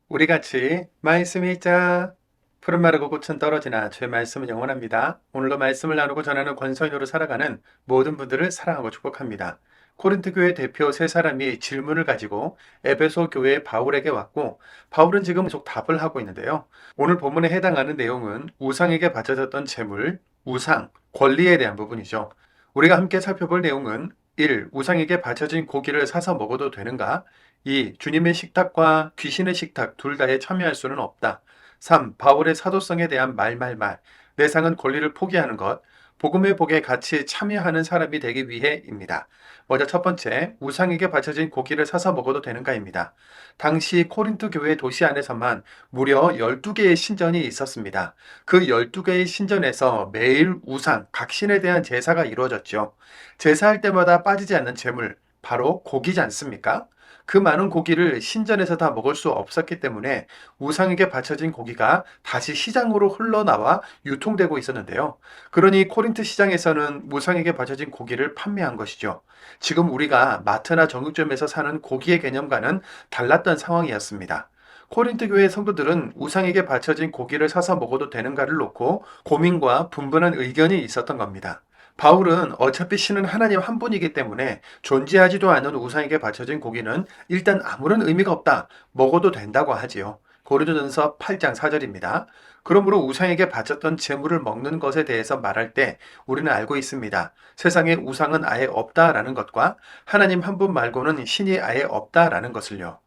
우리 같이 말씀 읽자. 푸른 마르고 꽃은 떨어지나 주의 말씀은 영원합니다. 오늘도 말씀을 나누고 전하는 권선으로 살아가는 모든 분들을 사랑하고 축복합니다. 코린트 교회 대표 세 사람이 질문을 가지고 에베소 교회 바울에게 왔고, 바울은 지금 계속 답을 하고 있는데요. 오늘 본문에 해당하는 내용은 우상에게 바쳐졌던 재물, 우상, 권리에 대한 부분이죠. 우리가 함께 살펴볼 내용은 1. 우상에게 바쳐진 고기를 사서 먹어도 되는가? 2. 주님의 식탁과 귀신의 식탁 둘 다에 참여할 수는 없다. 3. 바울의 사도성에 대한 말말말. 내상은 권리를 포기하는 것. 복음의 복에 같이 참여하는 사람이 되기 위해입니다. 먼저 첫 번째, 우상에게 바쳐진 고기를 사서 먹어도 되는가입니다. 당시 코린토 교회 도시 안에서만 무려 12개의 신전이 있었습니다. 그 12개의 신전에서 매일 우상, 각신에 대한 제사가 이루어졌죠. 제사할 때마다 빠지지 않는 제물, 바로 고기지 않습니까? 그 많은 고기를 신전에서 다 먹을 수 없었기 때문에 우상에게 바쳐진 고기가 다시 시장으로 흘러나와 유통되고 있었는데요. 그러니 코린트 시장에서는 우상에게 바쳐진 고기를 판매한 것이죠. 지금 우리가 마트나 정육점에서 사는 고기의 개념과는 달랐던 상황이었습니다. 코린트 교회 성도들은 우상에게 바쳐진 고기를 사서 먹어도 되는가를 놓고 고민과 분분한 의견이 있었던 겁니다. 바울은 어차피 신은 하나님 한 분이기 때문에 존재하지도 않은 우상에게 바쳐진 고기는 일단 아무런 의미가 없다. 먹어도 된다고 하지요. 고린도전서 8장 4절입니다. 그러므로 우상에게 바쳤던 제물을 먹는 것에 대해서 말할 때 우리는 알고 있습니다. 세상에 우상은 아예 없다라는 것과 하나님 한 분 말고는 신이 아예 없다라는 것을요.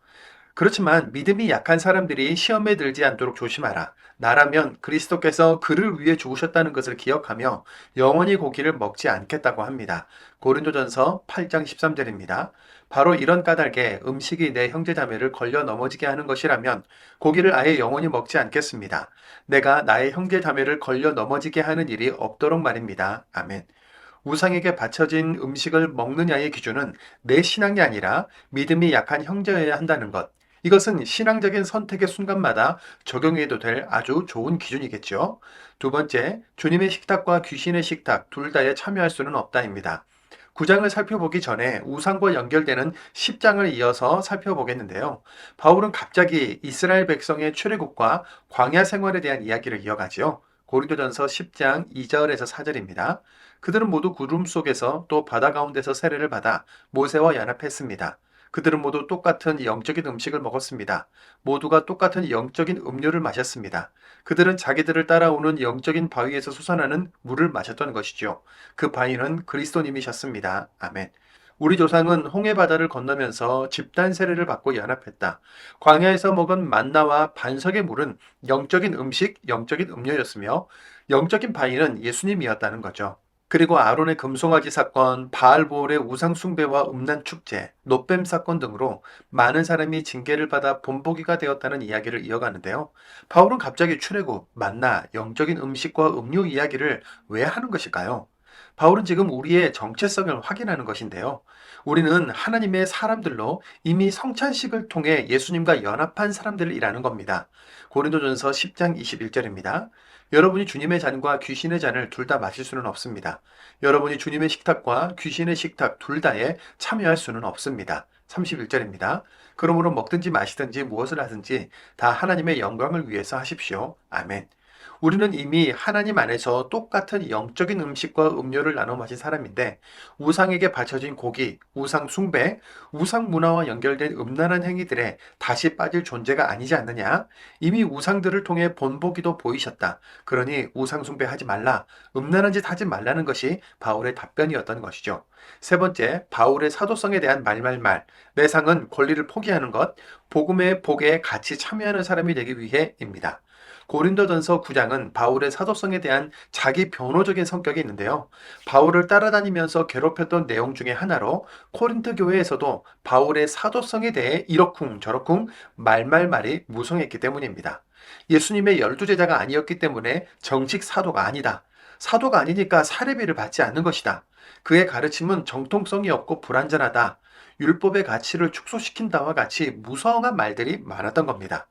그렇지만 믿음이 약한 사람들이 시험에 들지 않도록 조심하라. 나라면 그리스도께서 그를 위해 죽으셨다는 것을 기억하며 영원히 고기를 먹지 않겠다고 합니다. 고린도전서 8장 13절입니다. 바로 이런 까닭에 음식이 내 형제자매를 걸려 넘어지게 하는 것이라면 고기를 아예 영원히 먹지 않겠습니다. 내가 나의 형제자매를 걸려 넘어지게 하는 일이 없도록 말입니다. 아멘. 우상에게 바쳐진 음식을 먹느냐의 기준은 내 신앙이 아니라 믿음이 약한 형제여야 한다는 것. 이것은 신앙적인 선택의 순간마다 적용해도 될 아주 좋은 기준이겠죠. 두 번째, 주님의 식탁과 귀신의 식탁 둘 다에 참여할 수는 없다입니다. 9장을 살펴보기 전에 우상과 연결되는 10장을 이어서 살펴보겠는데요. 바울은 갑자기 이스라엘 백성의 출애굽과 광야 생활에 대한 이야기를 이어가지요. 고린도전서 10장 2절에서 4절입니다. 그들은 모두 구름 속에서 또 바다 가운데서 세례를 받아 모세와 연합했습니다. 그들은 모두 똑같은 영적인 음식을 먹었습니다. 모두가 똑같은 영적인 음료를 마셨습니다. 그들은 자기들을 따라오는 영적인 바위에서 솟아나는 물을 마셨던 것이죠. 그 바위는 그리스도님이셨습니다. 아멘. 우리 조상은 홍해바다를 건너면서 집단 세례를 받고 연합했다. 광야에서 먹은 만나와 반석의 물은 영적인 음식, 영적인 음료였으며 영적인 바위는 예수님이었다는 거죠. 그리고 아론의 금송아지 사건, 바알보올의 우상 숭배와 음란 축제, 노뱀 사건 등으로 많은 사람이 징계를 받아 본보기가 되었다는 이야기를 이어가는데요. 바울은 갑자기 출애굽, 만나, 영적인 음식과 음료 이야기를 왜 하는 것일까요? 바울은 지금 우리의 정체성을 확인하는 것인데요. 우리는 하나님의 사람들로 이미 성찬식을 통해 예수님과 연합한 사람들이라는 겁니다. 고린도전서 10장 21절입니다. 여러분이 주님의 잔과 귀신의 잔을 둘 다 마실 수는 없습니다. 여러분이 주님의 식탁과 귀신의 식탁 둘 다에 참여할 수는 없습니다. 31절입니다. 그러므로 먹든지 마시든지 무엇을 하든지 다 하나님의 영광을 위해서 하십시오. 아멘. 우리는 이미 하나님 안에서 똑같은 영적인 음식과 음료를 나눠 마신 사람인데 우상에게 바쳐진 고기, 우상 숭배, 우상 문화와 연결된 음란한 행위들에 다시 빠질 존재가 아니지 않느냐? 이미 우상들을 통해 본보기도 보이셨다. 그러니 우상 숭배하지 말라, 음란한 짓 하지 말라는 것이 바울의 답변이었던 것이죠. 세 번째, 바울의 사도성에 대한 말말말, 내상은 권리를 포기하는 것, 복음의 복에 같이 참여하는 사람이 되기 위해입니다. 고린도전서 9장은 바울의 사도성에 대한 자기 변호적인 성격이 있는데요. 바울을 따라다니면서 괴롭혔던 내용 중에 하나로 코린토 교회에서도 바울의 사도성에 대해 이러쿵 저러쿵 말말말이 무성했기 때문입니다. 예수님의 12제자가 아니었기 때문에 정식 사도가 아니다. 사도가 아니니까 사례비를 받지 않는 것이다. 그의 가르침은 정통성이 없고 불완전하다. 율법의 가치를 축소시킨다와 같이 무성한 말들이 많았던 겁니다.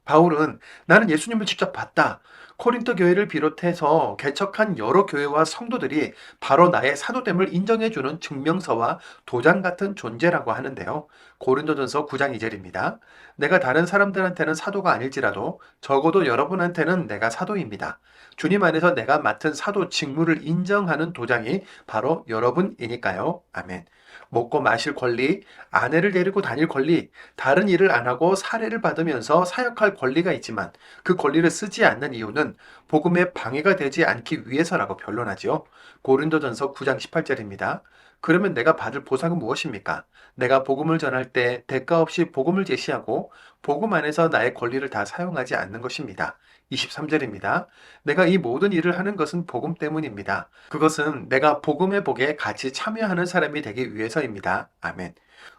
바울은 나는 예수님을 직접 봤다. 코린토 교회를 비롯해서 개척한 여러 교회와 성도들이 바로 나의 사도됨을 인정해주는 증명서와 도장 같은 존재라고 하는데요. 고린도전서 9장 2절입니다. 내가 다른 사람들한테는 사도가 아닐지라도 적어도 여러분한테는 내가 사도입니다. 주님 안에서 내가 맡은 사도 직무를 인정하는 도장이 바로 여러분이니까요. 아멘. 먹고 마실 권리, 아내를 데리고 다닐 권리, 다른 일을 안 하고 사례를 받으면서 사역할 권리가 있지만 그 권리를 쓰지 않는 이유는 복음에 방해가 되지 않기 위해서라고 변론하지요. 고린도전서 9장 18절입니다. 그러면 내가 받을 보상은 무엇입니까? 내가 복음을 전할 때 대가 없이 복음을 제시하고 복음 안에서 나의 권리를 다 사용하지 않는 것입니다. 23절입니다. 내가 이 모든 일을 하는 것은 복음 때문입니다. 그것은 내가 복음의 복에 같이 참여하는 사람이 되기 위해서입니다. 아멘.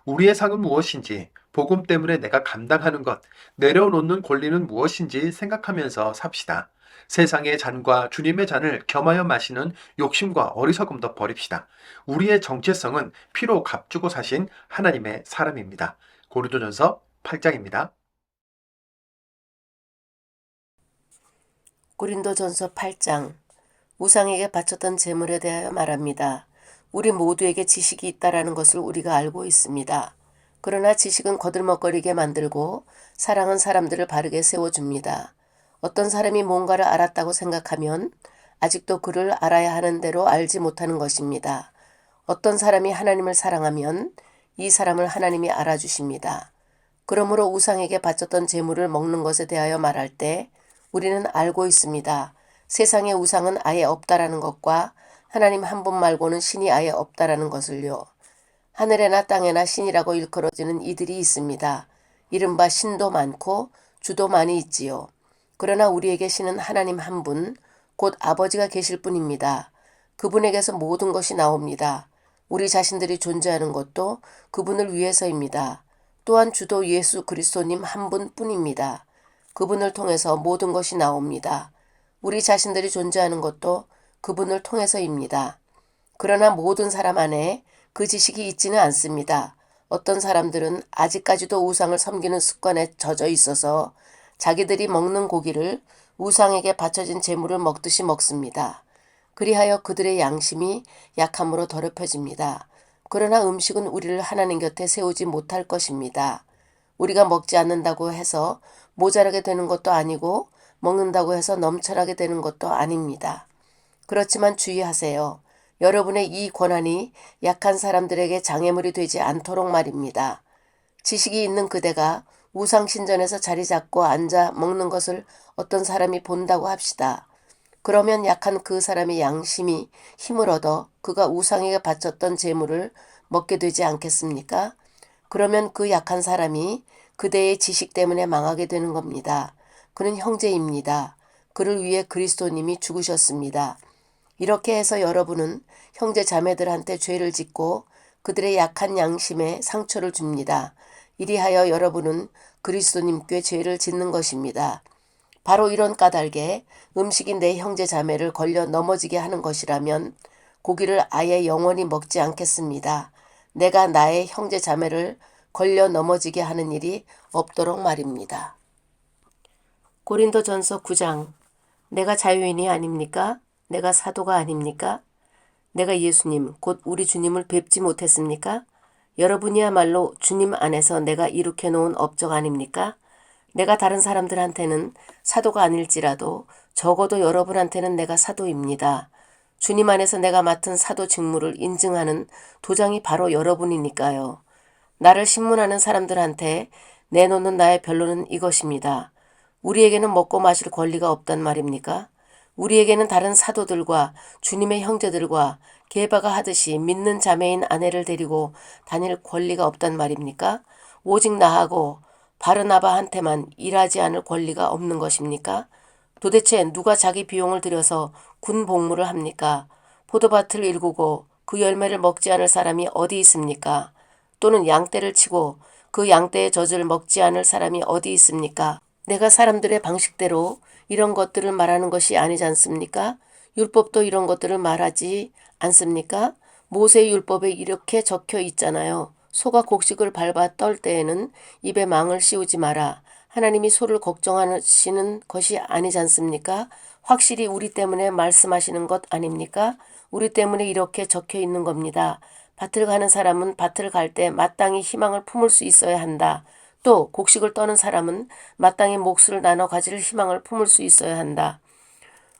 우리의 상은 무엇인지, 복음 때문에 내가 감당하는 것, 내려놓는 권리는 무엇인지 생각하면서 삽시다. 세상의 잔과 주님의 잔을 겸하여 마시는 욕심과 어리석음도 버립시다. 우리의 정체성은 피로 값주고 사신 하나님의 사람입니다. 고린도전서 8장입니다. 고린도전서 8장. 우상에게 바쳤던 제물에 대하여 말합니다. 우리 모두에게 지식이 있다라는 것을 우리가 알고 있습니다. 그러나 지식은 거들먹거리게 만들고 사랑은 사람들을 바르게 세워줍니다. 어떤 사람이 뭔가를 알았다고 생각하면 아직도 그를 알아야 하는 대로 알지 못하는 것입니다. 어떤 사람이 하나님을 사랑하면 이 사람을 하나님이 알아주십니다. 그러므로 우상에게 바쳤던 제물을 먹는 것에 대하여 말할 때 우리는 알고 있습니다. 세상의 우상은 아예 없다라는 것과 하나님 한 분 말고는 신이 아예 없다라는 것을요. 하늘에나 땅에나 신이라고 일컬어지는 이들이 있습니다. 이른바 신도 많고 주도 많이 있지요. 그러나 우리에게 신은 하나님 한 분, 곧 아버지가 계실 뿐입니다. 그분에게서 모든 것이 나옵니다. 우리 자신들이 존재하는 것도 그분을 위해서입니다. 또한 주도 예수 그리스도님 한 분뿐입니다. 그분을 통해서 모든 것이 나옵니다. 우리 자신들이 존재하는 것도 그분을 통해서입니다. 그러나 모든 사람 안에 그 지식이 있지는 않습니다. 어떤 사람들은 아직까지도 우상을 섬기는 습관에 젖어 있어서 자기들이 먹는 고기를 우상에게 바쳐진 제물을 먹듯이 먹습니다. 그리하여 그들의 양심이 약함으로 더럽혀집니다. 그러나 음식은 우리를 하나님 곁에 세우지 못할 것입니다. 우리가 먹지 않는다고 해서 모자라게 되는 것도 아니고 먹는다고 해서 넘쳐나게 되는 것도 아닙니다. 그렇지만 주의하세요. 여러분의 이 권한이 약한 사람들에게 장애물이 되지 않도록 말입니다. 지식이 있는 그대가 우상신전에서 자리 잡고 앉아 먹는 것을 어떤 사람이 본다고 합시다. 그러면 약한 그 사람의 양심이 힘을 얻어 그가 우상에게 바쳤던 제물을 먹게 되지 않겠습니까? 그러면 그 약한 사람이 그대의 지식 때문에 망하게 되는 겁니다. 그는 형제입니다. 그를 위해 그리스도님이 죽으셨습니다. 이렇게 해서 여러분은 형제 자매들한테 죄를 짓고 그들의 약한 양심에 상처를 줍니다. 이리하여 여러분은 그리스도님께 죄를 짓는 것입니다. 바로 이런 까닭에 음식이 내 형제 자매를 걸려 넘어지게 하는 것이라면 고기를 아예 영원히 먹지 않겠습니다. 내가 나의 형제 자매를 걸려 넘어지게 하는 일이 없도록 말입니다. 고린도전서 9장. 내가 자유인이 아닙니까? 내가 사도가 아닙니까? 내가 예수님 곧 우리 주님을 뵙지 못했습니까? 여러분이야말로 주님 안에서 내가 이룩해 놓은 업적 아닙니까? 내가 다른 사람들한테는 사도가 아닐지라도 적어도 여러분한테는 내가 사도입니다. 주님 안에서 내가 맡은 사도 직무를 인증하는 도장이 바로 여러분이니까요. 나를 신문하는 사람들한테 내놓는 나의 변론은 이것입니다. 우리에게는 먹고 마실 권리가 없단 말입니까? 우리에게는 다른 사도들과 주님의 형제들과 게바가 하듯이 믿는 자매인 아내를 데리고 다닐 권리가 없단 말입니까? 오직 나하고 바르나바한테만 일하지 않을 권리가 없는 것입니까? 도대체 누가 자기 비용을 들여서 군 복무를 합니까? 포도밭을 일구고 그 열매를 먹지 않을 사람이 어디 있습니까? 또는 양떼를 치고 그 양떼의 젖을 먹지 않을 사람이 어디 있습니까? 내가 사람들의 방식대로 이런 것들을 말하는 것이 아니지 않습니까? 율법도 이런 것들을 말하지 않습니까? 모세의 율법에 이렇게 적혀 있잖아요. 소가 곡식을 밟아 떨 때에는 입에 망을 씌우지 마라. 하나님이 소를 걱정하시는 것이 아니지 않습니까? 확실히 우리 때문에 말씀하시는 것 아닙니까? 우리 때문에 이렇게 적혀 있는 겁니다. 밭을 가는 사람은 밭을 갈 때 마땅히 희망을 품을 수 있어야 한다. 또 곡식을 떠는 사람은 마땅히 몫을 나눠 가질 희망을 품을 수 있어야 한다.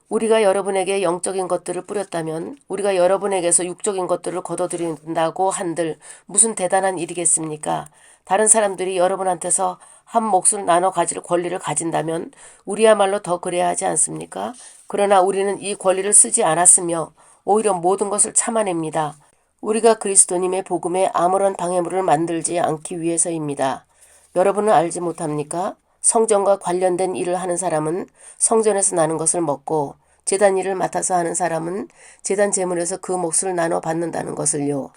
우리가 여러분에게 영적인 것들을 뿌렸다면 우리가 여러분에게서 육적인 것들을 거둬들인다고 한들 무슨 대단한 일이겠습니까? 다른 사람들이 여러분한테서 한 몫을 나눠 가질 권리를 가진다면 우리야말로 더 그래야 하지 않습니까? 그러나 우리는 이 권리를 쓰지 않았으며 오히려 모든 것을 참아냅니다. 우리가 그리스도님의 복음에 아무런 방해물을 만들지 않기 위해서입니다. 여러분은 알지 못합니까? 성전과 관련된 일을 하는 사람은 성전에서 나는 것을 먹고 제단 일을 맡아서 하는 사람은 제단 제물에서 그 몫을 나눠 받는다는 것을요.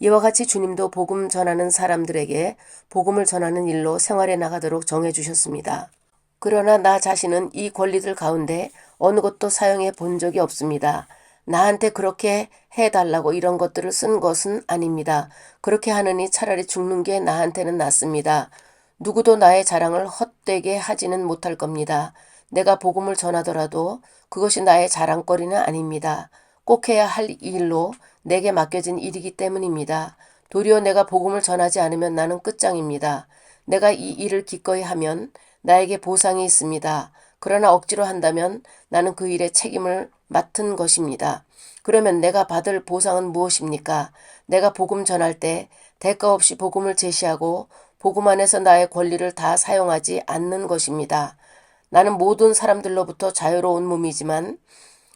이와 같이 주님도 복음 전하는 사람들에게 복음을 전하는 일로 생활해 나가도록 정해 주셨습니다. 그러나 나 자신은 이 권리들 가운데 어느 것도 사용해 본 적이 없습니다. 나한테 그렇게 해달라고 이런 것들을 쓴 것은 아닙니다. 그렇게 하느니 차라리 죽는 게 나한테는 낫습니다. 누구도 나의 자랑을 헛되게 하지는 못할 겁니다. 내가 복음을 전하더라도 그것이 나의 자랑거리는 아닙니다. 꼭 해야 할 일로 내게 맡겨진 일이기 때문입니다. 도리어 내가 복음을 전하지 않으면 나는 끝장입니다. 내가 이 일을 기꺼이 하면 나에게 보상이 있습니다. 그러나 억지로 한다면 나는 그 일의 책임을 맡은 것입니다. 그러면 내가 받을 보상은 무엇입니까? 내가 복음 전할 때 대가 없이 복음을 제시하고 복음 안에서 나의 권리를 다 사용하지 않는 것입니다. 나는 모든 사람들로부터 자유로운 몸이지만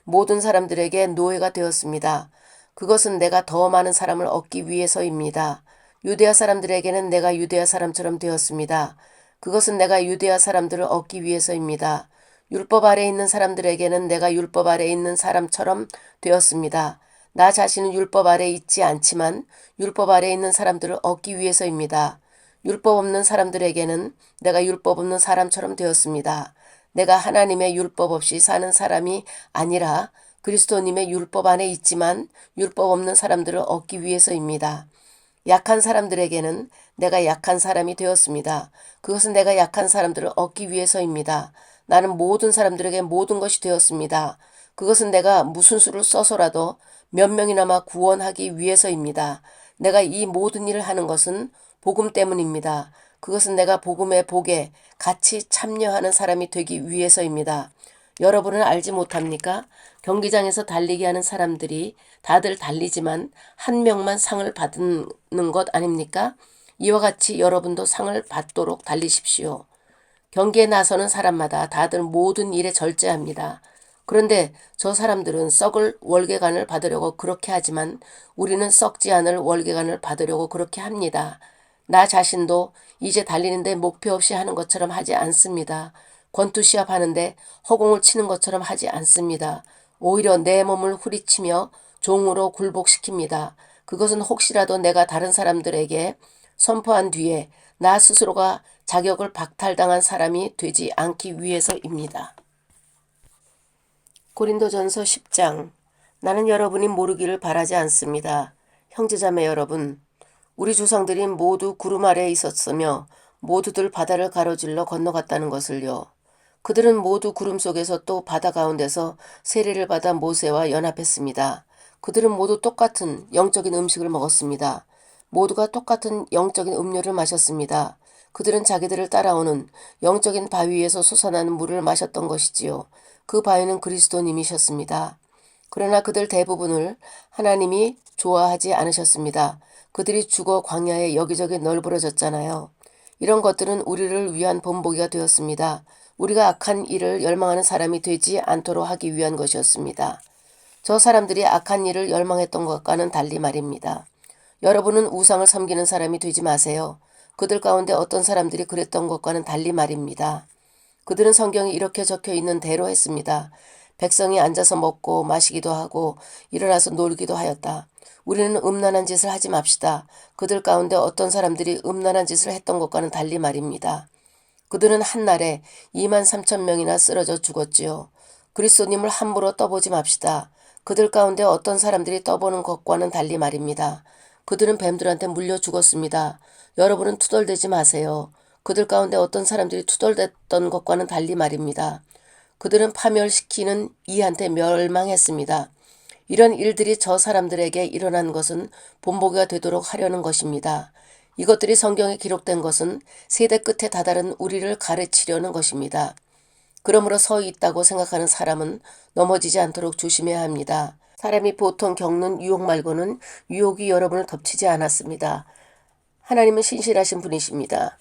모든 사람들에게 노예가 되었습니다. 그것은 내가 더 많은 사람을 얻기 위해서입니다. 유대아 사람들에게는 내가 유대아 사람처럼 되었습니다. 그것은 내가 유대아 사람들을 얻기 위해서입니다. 율법 아래 있는 사람들에게는 내가 율법 아래 있는 사람처럼 되었습니다. 나 자신은 율법 아래 있지 않지만 율법 아래 있는 사람들을 얻기 위해서입니다. 율법 없는 사람들에게는 내가 율법 없는 사람처럼 되었습니다. 내가 하나님의 율법 없이 사는 사람이 아니라 그리스도님의 율법 안에 있지만 율법 없는 사람들을 얻기 위해서입니다. 약한 사람들에게는 내가 약한 사람이 되었습니다. 그것은 내가 약한 사람들을 얻기 위해서입니다. 나는 모든 사람들에게 모든 것이 되었습니다. 그것은 내가 무슨 수를 써서라도 몇 명이나마 구원하기 위해서입니다. 내가 이 모든 일을 하는 것은 복음 때문입니다. 그것은 내가 복음의 복에 같이 참여하는 사람이 되기 위해서입니다. 여러분은 알지 못합니까? 경기장에서 달리기 하는 사람들이 다들 달리지만 한 명만 상을 받는 것 아닙니까? 이와 같이 여러분도 상을 받도록 달리십시오. 경기에 나서는 사람마다 다들 모든 일에 절제합니다. 그런데 저 사람들은 썩을 월계관을 받으려고 그렇게 하지만 우리는 썩지 않을 월계관을 받으려고 그렇게 합니다. 나 자신도 이제 달리는데 목표 없이 하는 것처럼 하지 않습니다. 권투 시합 하는데 허공을 치는 것처럼 하지 않습니다. 오히려 내 몸을 후리치며 종으로 굴복시킵니다. 그것은 혹시라도 내가 다른 사람들에게 선포한 뒤에 나 스스로가 자격을 박탈당한 사람이 되지 않기 위해서입니다. 고린도전서 10장. 나는 여러분이 모르기를 바라지 않습니다. 형제자매 여러분, 우리 조상들이 모두 구름 아래에 있었으며 모두들 바다를 가로질러 건너갔다는 것을요. 그들은 모두 구름 속에서 또 바다 가운데서 세례를 받아 모세와 연합했습니다. 그들은 모두 똑같은 영적인 음식을 먹었습니다. 모두가 똑같은 영적인 음료를 마셨습니다. 그들은 자기들을 따라오는 영적인 바위에서 솟아나는 물을 마셨던 것이지요. 그 바위는 그리스도님이셨습니다. 그러나 그들 대부분을 하나님이 좋아하지 않으셨습니다. 그들이 죽어 광야에 여기저기 널브러졌잖아요. 이런 것들은 우리를 위한 본보기가 되었습니다. 우리가 악한 일을 열망하는 사람이 되지 않도록 하기 위한 것이었습니다. 저 사람들이 악한 일을 열망했던 것과는 달리 말입니다. 여러분은 우상을 섬기는 사람이 되지 마세요. 그들 가운데 어떤 사람들이 그랬던 것과는 달리 말입니다. 그들은 성경에 이렇게 적혀 있는 대로 했습니다. 백성이 앉아서 먹고 마시기도 하고 일어나서 놀기도 하였다. 우리는 음란한 짓을 하지 맙시다. 그들 가운데 어떤 사람들이 음란한 짓을 했던 것과는 달리 말입니다. 그들은 한날에 23,000명이나 쓰러져 죽었지요. 그리스도님을 함부로 떠보지 맙시다. 그들 가운데 어떤 사람들이 떠보는 것과는 달리 말입니다. 그들은 뱀들한테 물려 죽었습니다. 여러분은 투덜대지 마세요. 그들 가운데 어떤 사람들이 투덜댔던 것과는 달리 말입니다. 그들은 파멸시키는 이한테 멸망했습니다. 이런 일들이 저 사람들에게 일어난 것은 본보기가 되도록 하려는 것입니다. 이것들이 성경에 기록된 것은 세대 끝에 다다른 우리를 가르치려는 것입니다. 그러므로 서 있다고 생각하는 사람은 넘어지지 않도록 조심해야 합니다. 사람이 보통 겪는 유혹 말고는 유혹이 여러분을 덮치지 않았습니다. 하나님은 신실하신 분이십니다.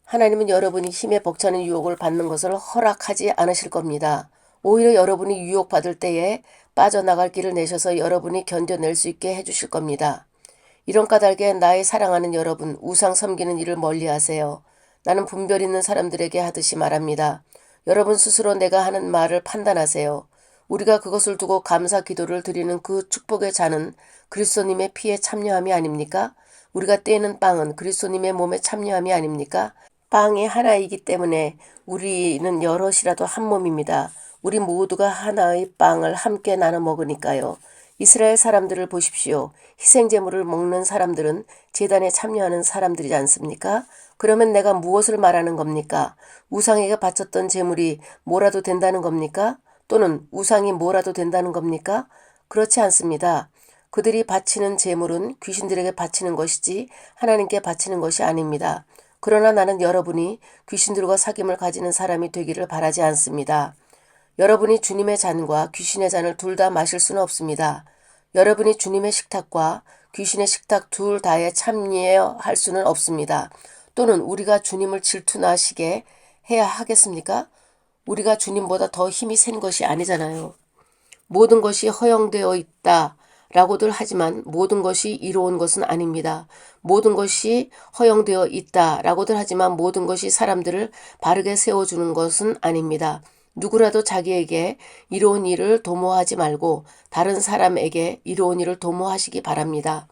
하나님은 여러분이 힘에 벅차는 유혹을 받는 것을 허락하지 않으실 겁니다. 오히려 여러분이 유혹받을 때에 빠져나갈 길을 내셔서 여러분이 견뎌낼 수 있게 해주실 겁니다. 이런 까닭에 나의 사랑하는 여러분, 우상 섬기는 일을 멀리하세요. 나는 분별 있는 사람들에게 하듯이 말합니다. 여러분 스스로 내가 하는 말을 판단하세요. 우리가 그것을 두고 감사 기도를 드리는 그 축복의 잔은 그리스도님의 피에 참여함이 아닙니까? 우리가 떼는 빵은 그리스도님의 몸에 참여함이 아닙니까? 빵이 하나이기 때문에 우리는 여럿이라도 한 몸입니다. 우리 모두가 하나의 빵을 함께 나눠 먹으니까요. 이스라엘 사람들을 보십시오. 희생제물을 먹는 사람들은 제단에 참여하는 사람들이지 않습니까? 그러면 내가 무엇을 말하는 겁니까? 우상에게 바쳤던 제물이 뭐라도 된다는 겁니까? 또는 우상이 뭐라도 된다는 겁니까? 그렇지 않습니다. 그들이 바치는 제물은 귀신들에게 바치는 것이지 하나님께 바치는 것이 아닙니다. 그러나 나는 여러분이 귀신들과 사귐을 가지는 사람이 되기를 바라지 않습니다. 여러분이 주님의 잔과 귀신의 잔을 둘 다 마실 수는 없습니다. 여러분이 주님의 식탁과 귀신의 식탁 둘 다에 참여할 수는 없습니다. 또는 우리가 주님을 질투나시게 해야 하겠습니까? 우리가 주님보다 더 힘이 센 것이 아니잖아요. 모든 것이 허용되어 있다. 라고들 하지만 모든 것이 이로운 것은 아닙니다. 모든 것이 허용되어 있다. 라고들 하지만 모든 것이 사람들을 바르게 세워주는 것은 아닙니다. 누구라도 자기에게 이로운 일을 도모하지 말고 다른 사람에게 이로운 일을 도모하시기 바랍니다.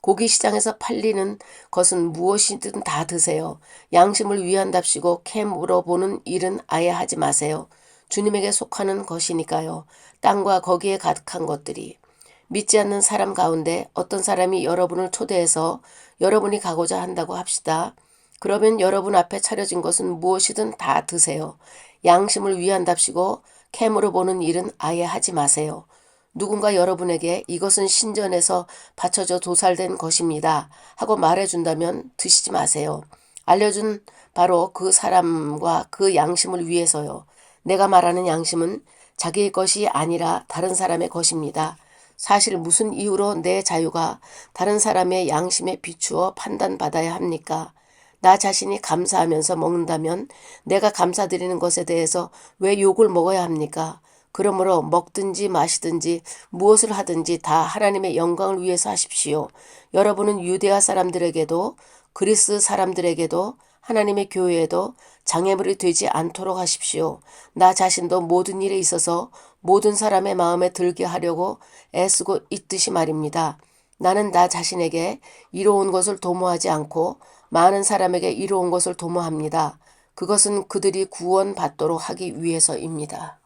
고기 시장에서 팔리는 것은 무엇이든 다 드세요. 양심을 위한답시고 캐물어 보는 일은 아예 하지 마세요. 주님에게 속하는 것이니까요. 땅과 거기에 가득한 것들이. 믿지 않는 사람 가운데 어떤 사람이 여러분을 초대해서 여러분이 가고자 한다고 합시다. 그러면 여러분 앞에 차려진 것은 무엇이든 다 드세요. 양심을 위한답시고 캐물어 보는 일은 아예 하지 마세요. 누군가 여러분에게 이것은 신전에서 바쳐져 도살된 것입니다 하고 말해준다면 드시지 마세요. 알려준 바로 그 사람과 그 양심을 위해서요. 내가 말하는 양심은 자기의 것이 아니라 다른 사람의 것입니다. 사실 무슨 이유로 내 자유가 다른 사람의 양심에 비추어 판단받아야 합니까? 나 자신이 감사하면서 먹는다면 내가 감사드리는 것에 대해서 왜 욕을 먹어야 합니까? 그러므로 먹든지 마시든지 무엇을 하든지 다 하나님의 영광을 위해서 하십시오. 여러분은 유대아 사람들에게도 그리스 사람들에게도 하나님의 교회에도 장애물이 되지 않도록 하십시오. 나 자신도 모든 일에 있어서 모든 사람의 마음에 들게 하려고 애쓰고 있듯이 말입니다. 나는 나 자신에게 이로운 것을 도모하지 않고 많은 사람에게 이로운 것을 도모합니다. 그것은 그들이 구원받도록 하기 위해서입니다.